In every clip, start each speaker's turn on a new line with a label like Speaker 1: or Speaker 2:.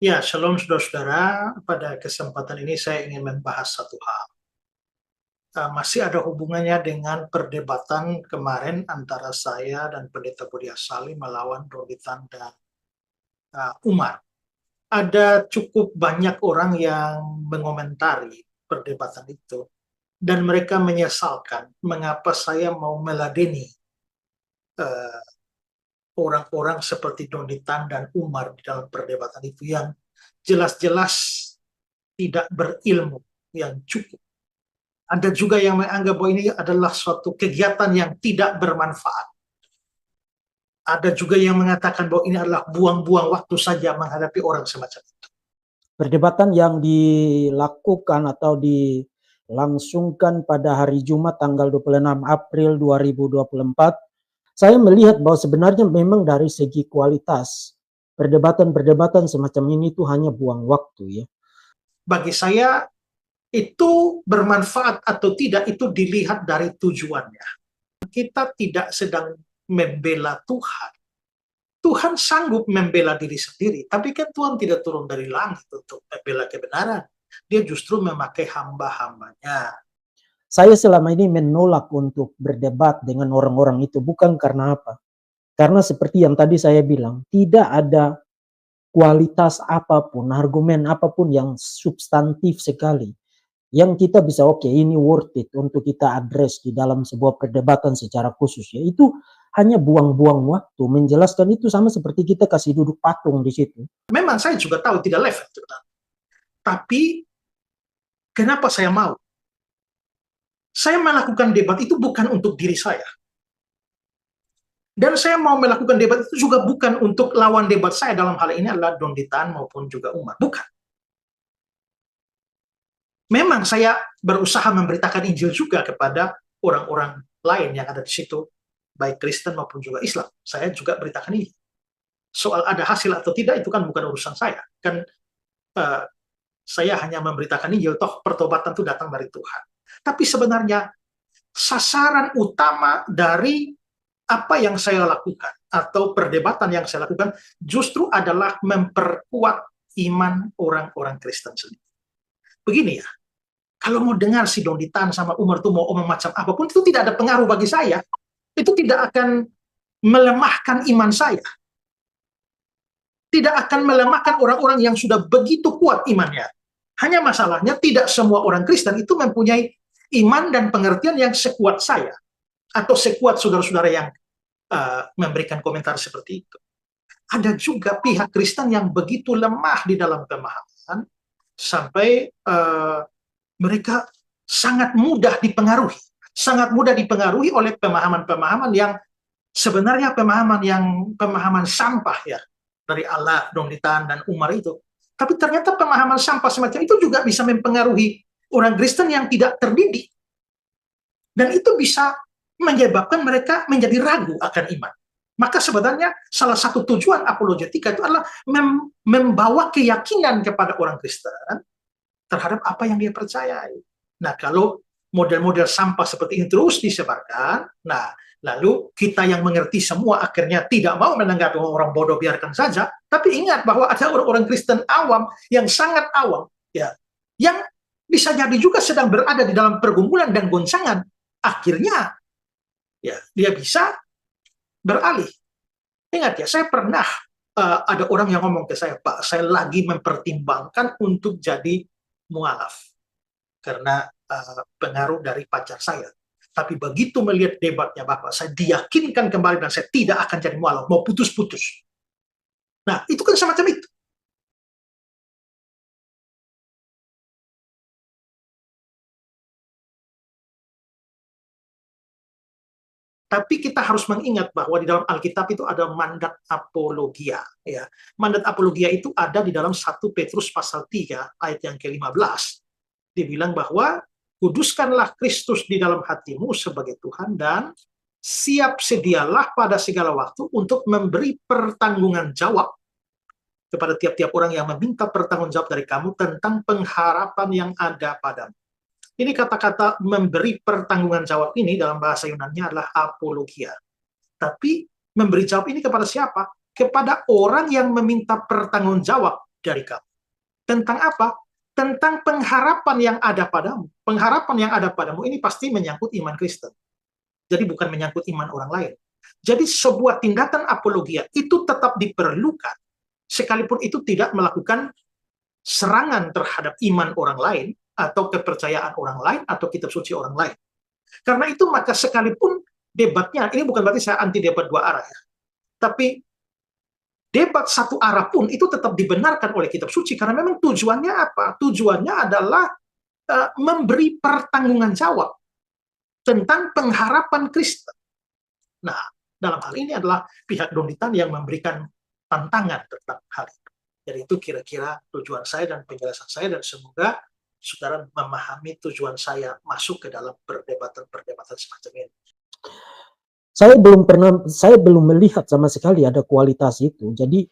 Speaker 1: Ya, shalom saudara-saudara. Pada kesempatan ini saya ingin membahas satu hal. Masih ada hubungannya dengan perdebatan kemarin antara saya dan Pendeta Budia Salim melawan Rolitan dan Umar. Ada cukup banyak orang yang mengomentari perdebatan itu, dan mereka menyesalkan mengapa saya mau meladeni orang-orang seperti Donitan dan Umar di dalam perdebatan itu yang jelas-jelas tidak berilmu yang cukup. Ada juga yang menganggap bahwa ini adalah suatu kegiatan yang tidak bermanfaat. Ada juga yang mengatakan bahwa ini adalah buang-buang waktu saja menghadapi orang semacam itu.
Speaker 2: Perdebatan yang dilakukan atau dilangsungkan pada hari Jumat tanggal 26 April 2024, saya melihat bahwa sebenarnya memang dari segi kualitas perdebatan-perdebatan semacam ini itu hanya buang waktu ya.
Speaker 1: Bagi saya itu bermanfaat atau tidak itu dilihat dari tujuannya. Kita tidak sedang membela Tuhan. Tuhan sanggup membela diri sendiri, tapi kan Tuhan tidak turun dari langit untuk membela kebenaran. Dia justru memakai hamba-hambanya.
Speaker 2: Saya selama ini menolak untuk berdebat dengan orang-orang itu bukan karena apa? Karena seperti yang tadi saya bilang, tidak ada kualitas apapun, argumen apapun yang substantif sekali yang kita bisa ini worth it untuk kita address di dalam sebuah perdebatan secara khusus ya. Itu hanya buang-buang waktu. Menjelaskan itu sama seperti kita kasih duduk patung di situ.
Speaker 1: Memang saya juga tahu tidak level, tapi kenapa saya mau? Saya melakukan debat itu bukan untuk diri saya. Dan saya mau melakukan debat itu juga bukan untuk lawan debat saya, dalam hal ini adalah Donitan maupun juga Umar. Bukan. Memang saya berusaha memberitakan Injil juga kepada orang-orang lain yang ada di situ, baik Kristen maupun juga Islam. Saya juga beritakan ini. Soal ada hasil atau tidak itu kan bukan urusan saya. Kan saya hanya memberitakan Injil, toh pertobatan itu datang dari Tuhan. Tapi sebenarnya sasaran utama dari apa yang saya lakukan atau perdebatan yang saya lakukan justru adalah memperkuat iman orang-orang Kristen sendiri. Begini ya, kalau mau dengar si Donitan sama Umar itu mau omong macam apapun, itu tidak ada pengaruh bagi saya. Itu tidak akan melemahkan iman saya. Tidak akan melemahkan orang-orang yang sudah begitu kuat imannya. Hanya masalahnya tidak semua orang Kristen itu mempunyai iman dan pengertian yang sekuat saya atau sekuat saudara-saudara yang memberikan komentar seperti itu. Ada juga pihak Kristen yang begitu lemah di dalam pemahaman sampai mereka sangat mudah dipengaruhi oleh pemahaman-pemahaman yang sebenarnya pemahaman sampah ya dari Allah, Donitan dan Umar itu. Tapi ternyata pemahaman sampah semacam itu juga bisa mempengaruhi orang Kristen yang tidak terdidik. Dan itu bisa menyebabkan mereka menjadi ragu akan iman. Maka sebenarnya salah satu tujuan apologetika itu adalah membawa keyakinan kepada orang Kristen terhadap apa yang dia percayai. Nah, kalau model-model sampah seperti ini terus disebarkan, nah, lalu kita yang mengerti semua akhirnya tidak mau menanggapi orang bodoh, biarkan saja. Tapi ingat bahwa ada orang-orang Kristen awam yang sangat awam, ya, yang bisa jadi juga sedang berada di dalam pergumulan dan goncangan. Akhirnya, ya, dia bisa beralih. Ingat ya, saya pernah ada orang yang ngomong ke saya, Pak, saya lagi mempertimbangkan untuk jadi mualaf karena pengaruh dari pacar saya. Tapi begitu melihat debatnya Bapak, saya diyakinkan kembali dan saya tidak akan jadi mualaf, mau putus-putus. Nah, itu kan semacam itu. Tapi kita harus mengingat bahwa di dalam Alkitab itu ada mandat apologia. Ya. Mandat apologia itu ada di dalam 1 Petrus pasal 3 ayat yang ke-15. Dibilang bahwa kuduskanlah Kristus di dalam hatimu sebagai Tuhan dan siap sedialah pada segala waktu untuk memberi pertanggungan jawab kepada tiap-tiap orang yang meminta pertanggungjawab dari kamu tentang pengharapan yang ada padamu. Ini kata-kata memberi pertanggungan jawab ini dalam bahasa Yunani adalah apologia. Tapi memberi jawab ini kepada siapa? Kepada orang yang meminta pertanggung jawab dari kamu. Tentang apa? Tentang pengharapan yang ada padamu. Pengharapan yang ada padamu ini pasti menyangkut iman Kristen. Jadi bukan menyangkut iman orang lain. Jadi sebuah tindakan apologia itu tetap diperlukan, sekalipun itu tidak melakukan serangan terhadap iman orang lain, atau kepercayaan orang lain, atau kitab suci orang lain. Karena itu maka sekalipun debatnya, ini bukan berarti saya anti debat dua arah ya, tapi debat satu arah pun itu tetap dibenarkan oleh kitab suci, karena memang tujuannya apa? Tujuannya adalah memberi pertanggungan jawab tentang pengharapan Kristen. Nah, dalam hal ini adalah pihak Donditan yang memberikan tantangan tentang hal itu. Jadi itu kira-kira tujuan saya dan penjelasan saya, dan semoga saudara memahami tujuan saya masuk ke dalam perdebatan-perdebatan semacam ini.
Speaker 2: Saya belum melihat sama sekali ada kualitas itu. Jadi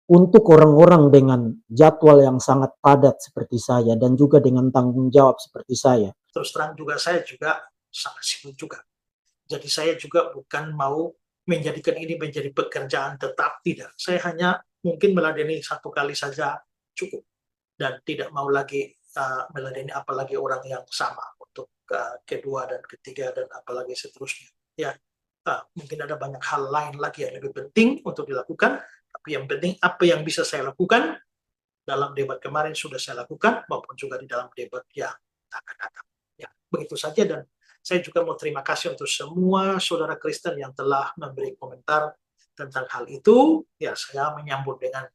Speaker 2: untuk orang-orang dengan jadwal yang sangat padat seperti saya dan juga dengan tanggung jawab seperti saya.
Speaker 1: Terus terang juga saya juga sangat sibuk juga. Jadi saya juga bukan mau menjadikan ini menjadi pekerjaan tetap, tidak. Saya hanya mungkin meladeni satu kali saja cukup, dan tidak mau lagi meladeni apalagi orang yang sama untuk kedua dan ketiga dan apalagi seterusnya. Ya, mungkin ada banyak hal lain lagi yang lebih penting untuk dilakukan. Tapi yang penting apa yang bisa saya lakukan dalam debat kemarin sudah saya lakukan, maupun juga di dalam debat yang akan datang. Ya, begitu saja, dan saya juga mau terima kasih untuk semua saudara Kristen yang telah memberi komentar tentang hal itu. Ya, saya menyambut dengan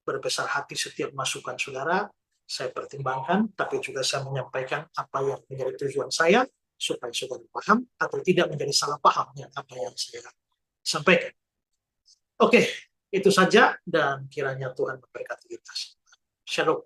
Speaker 1: berbesar hati setiap masukan saudara. Saya pertimbangkan, tapi juga saya menyampaikan apa yang menjadi tujuan saya, supaya saudara paham atau tidak menjadi salah paham yang apa yang saya sampaikan. Oke, itu saja, dan kiranya Tuhan memberkati kita. Shalom.